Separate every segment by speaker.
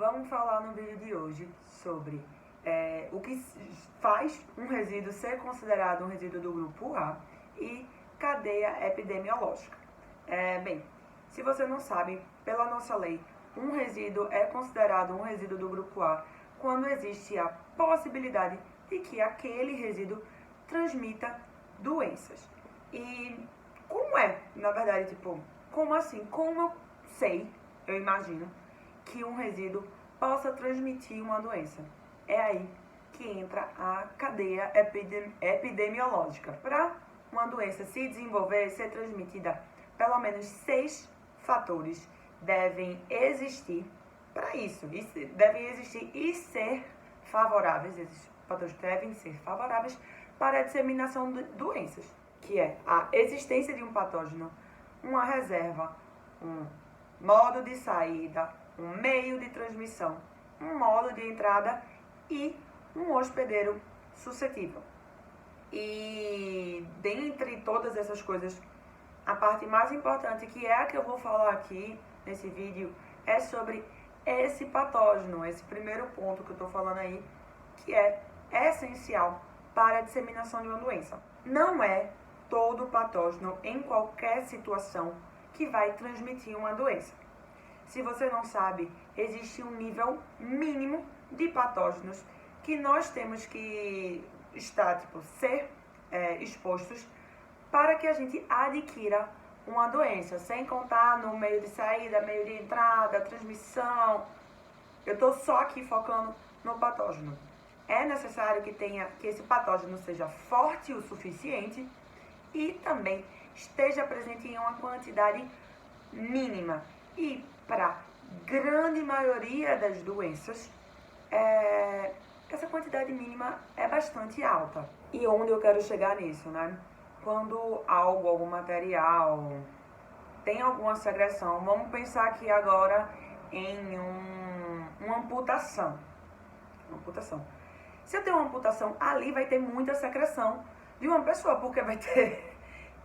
Speaker 1: Vamos falar no vídeo de hoje sobre o que faz um resíduo ser considerado um resíduo do grupo A e cadeia epidemiológica. Bem, se você não sabe, pela nossa lei, um resíduo é considerado um resíduo do grupo A quando existe a possibilidade de que aquele resíduo transmita doenças. E como na verdade, como assim? Como eu sei, eu imagino, que um resíduo possa transmitir uma doença? É aí que entra a cadeia epidemiológica. Para uma doença se desenvolver, ser transmitida, pelo menos 6 fatores devem existir para isso. Devem existir e ser favoráveis, esses fatores devem ser favoráveis para a disseminação de doenças, que é a existência de um patógeno, uma reserva, um modo de saída, um meio de transmissão, um modo de entrada e um hospedeiro suscetível. E dentre todas essas coisas, a parte mais importante, que é a que eu vou falar aqui nesse vídeo, é sobre esse patógeno, esse primeiro ponto que eu estou falando aí, que é essencial para a disseminação de uma doença. Não é todo patógeno em qualquer situação que vai transmitir uma doença. Se você não sabe, existe um nível mínimo de patógenos que nós temos que estar, ser expostos para que a gente adquira uma doença, sem contar no meio de saída, meio de entrada, transmissão. Eu estou só aqui focando no patógeno. É necessário que esse patógeno seja forte o suficiente e também esteja presente em uma quantidade mínima. E para a grande maioria das doenças, essa quantidade mínima é bastante alta. E onde eu quero chegar nisso, né? Quando algum material tem alguma secreção, vamos pensar aqui agora em uma amputação. Se eu tenho uma amputação, ali vai ter muita secreção de uma pessoa, porque vai ter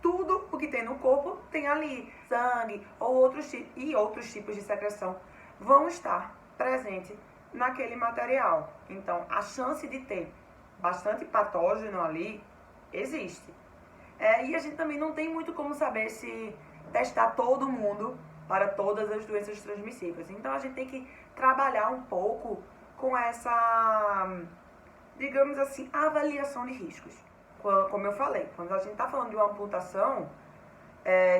Speaker 1: tudo o que tem no corpo, tem ali sangue ou outros tipos de secreção vão estar presentes naquele material. Então, a chance de ter bastante patógeno ali existe. E a gente também não tem muito como saber se testar todo mundo para todas as doenças transmissíveis. Então, a gente tem que trabalhar um pouco com essa, digamos assim, avaliação de riscos. Como eu falei, quando a gente está falando de uma amputação,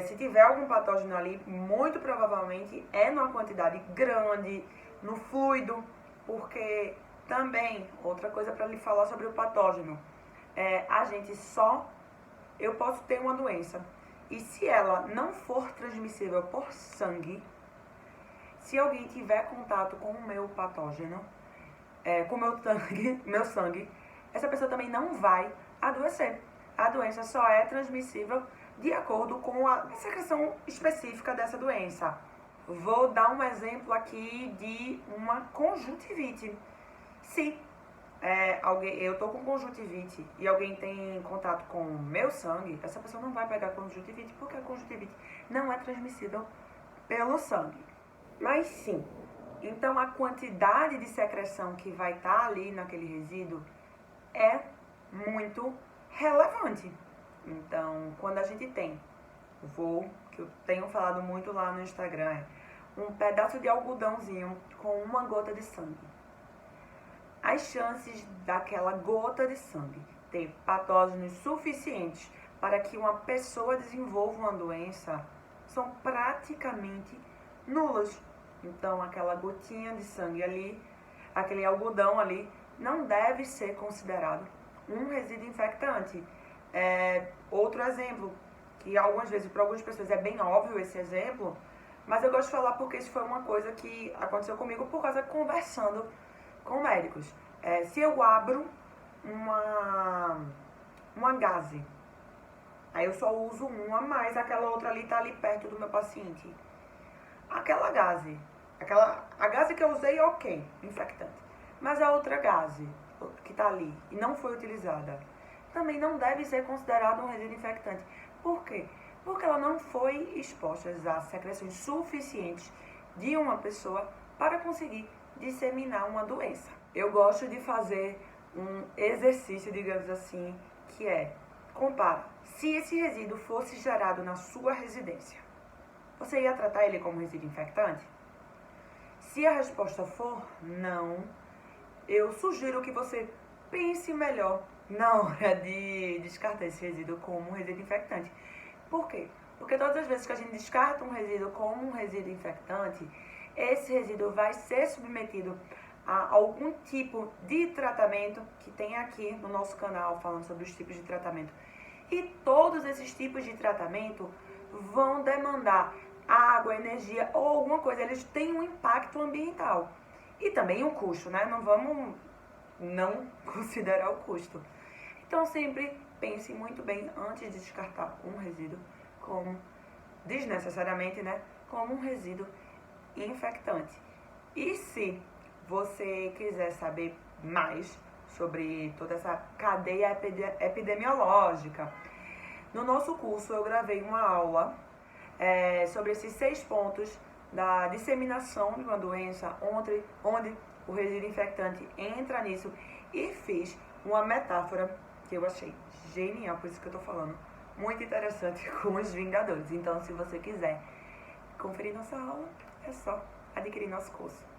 Speaker 1: se tiver algum patógeno ali, muito provavelmente é numa quantidade grande, no fluido, porque também, outra coisa para lhe falar sobre o patógeno, eu posso ter uma doença, e se ela não for transmissível por sangue, se alguém tiver contato com o meu patógeno, com o meu sangue, essa pessoa também não vai adoecer. A doença só é transmissível de acordo com a secreção específica dessa doença. Vou dar um exemplo aqui de uma conjuntivite. Se eu tô com conjuntivite e alguém tem contato com o meu sangue, essa pessoa não vai pegar conjuntivite, porque a conjuntivite não é transmissível pelo sangue. Mas sim, então a quantidade de secreção que vai estar ali naquele resíduo é muito relevante. Então, quando a gente tem que eu tenho falado muito lá no Instagram, um pedaço de algodãozinho com uma gota de sangue. As chances daquela gota de sangue ter patógenos suficientes para que uma pessoa desenvolva uma doença são praticamente nulas. Então, aquela gotinha de sangue ali, aquele algodão ali, não deve ser considerado um resíduo infectante. Outro exemplo, que algumas vezes para algumas pessoas é bem óbvio esse exemplo, mas eu gosto de falar porque isso foi uma coisa que aconteceu comigo por causa de conversando com médicos. Se eu abro uma gaze, aí eu só uso uma, mas aquela outra ali está ali perto do meu paciente. Aquela gaze, a gaze que eu usei, ok, infectante. Mas a outra gaze que está ali e não foi utilizada, também não deve ser considerada um resíduo infectante. Por quê? Porque ela não foi exposta a secreções suficientes de uma pessoa para conseguir disseminar uma doença. Eu gosto de fazer um exercício, digamos assim, que é: compara, se esse resíduo fosse gerado na sua residência, você ia tratar ele como resíduo infectante? Se a resposta for não, eu sugiro que você pense melhor na hora de descartar esse resíduo como um resíduo infectante. Por quê? Porque todas as vezes que a gente descarta um resíduo como um resíduo infectante, esse resíduo vai ser submetido a algum tipo de tratamento que tem aqui no nosso canal falando sobre os tipos de tratamento. E todos esses tipos de tratamento vão demandar água, energia ou alguma coisa. Eles têm um impacto ambiental. E também um custo, né? Não vamos não considerar o custo. Então sempre pense muito bem antes de descartar um resíduo como, desnecessariamente, né? Como um resíduo infectante. E se você quiser saber mais sobre toda essa cadeia epidemiológica, no nosso curso eu gravei uma aula sobre esses 6 pontos da disseminação de uma doença, onde o resíduo infectante entra nisso, e fiz uma metáfora que eu achei genial, por isso que eu tô falando, muito interessante, com os Vingadores. Então, se você quiser conferir nossa aula, é só adquirir nosso curso.